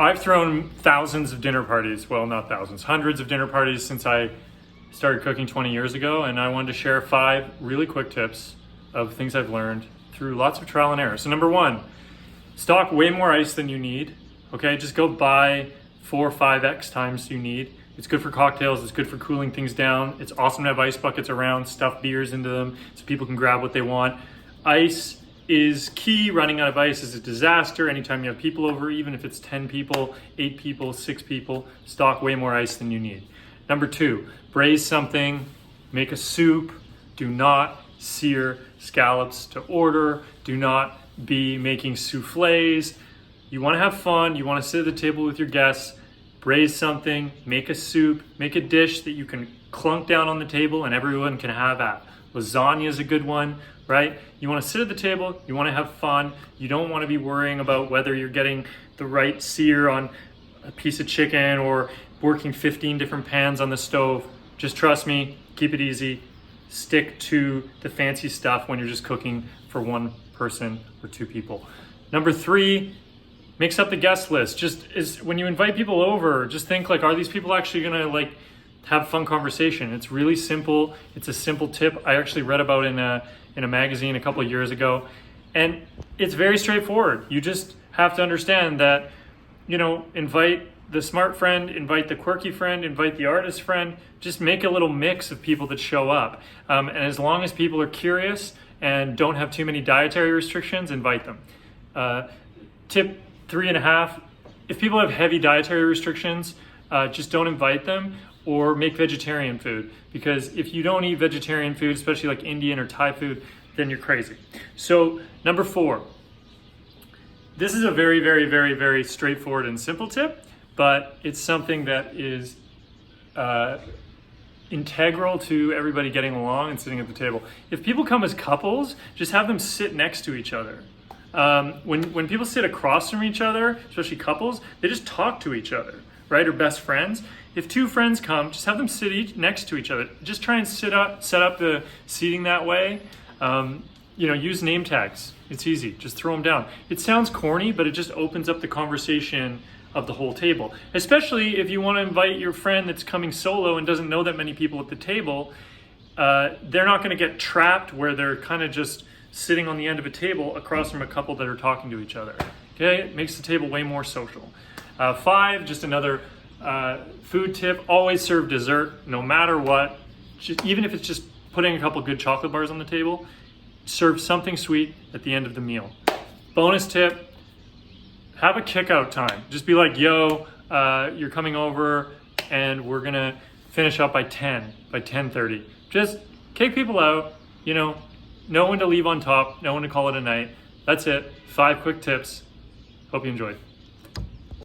I've thrown thousands of dinner parties, well, not thousands, hundreds of dinner parties since I started cooking 20 years ago, and I wanted to share 5 really quick tips of things I've learned through lots of trial and error. So number 1, stock way more ice than you need, okay? Just go buy 4 or 5x times you need. It's good for cocktails, it's good for cooling things down. It's awesome to have ice buckets around, stuff beers into them so people can grab what they want. Ice is key. Running out of ice is a disaster. Anytime you have people over, even if it's 10 people, 8 people, 6 people, stock way more ice than you need. Number 2, braise something, make a soup. Do not sear scallops to order. Do not be making souffles. You want to have fun. You want to sit at the table with your guests. Braise something, make a soup, make a dish that you can clunk down on the table and everyone can have at. Lasagna is a good one, right? You want to sit at the table, you want to have fun. You don't want to be worrying about whether you're getting the right sear on a piece of chicken or working 15 different pans on the stove. Just trust me, keep it easy. Stick to the fancy stuff when you're just cooking for one person or 2 people. Number 3, mix up the guest list. When you invite people over, just think like, are these people actually gonna like have fun conversation? It's really simple. It's a simple tip I actually read about in a magazine a couple of years ago. And it's very straightforward. You just have to understand that, invite the smart friend, invite the quirky friend, invite the artist friend, just make a little mix of people that show up. And as long as people are curious and don't have too many dietary restrictions, invite them. Tip 3.5, if people have heavy dietary restrictions, just don't invite them or make vegetarian food. Because if you don't eat vegetarian food, especially like Indian or Thai food, then you're crazy. So number 4, this is a very, very, very, very straightforward and simple tip, but it's something that is integral to everybody getting along and sitting at the table. If people come as couples, just have them sit next to each other. When people sit across from each other, especially couples, they just talk to each other, right? Or best friends. If 2 friends come, just have them sit next to each other. Just try and set up the seating that way. Use name tags. It's easy. Just throw them down. It sounds corny, but it just opens up the conversation of the whole table. Especially if you want to invite your friend that's coming solo and doesn't know that many people at the table. They're not going to get trapped where they're kind of just sitting on the end of a table across from a couple that are talking to each other. Okay, it makes the table way more social. 5, just another food tip, always serve dessert no matter what. Even if it's just putting a couple good chocolate bars on the table, serve something sweet at the end of the meal. Bonus tip, have a kick-out time. Just be like, yo, you're coming over and we're gonna finish up by 10:30. Just kick people out, know when to leave on top, know when to call it a night. That's it. 5 quick tips. Hope you enjoyed.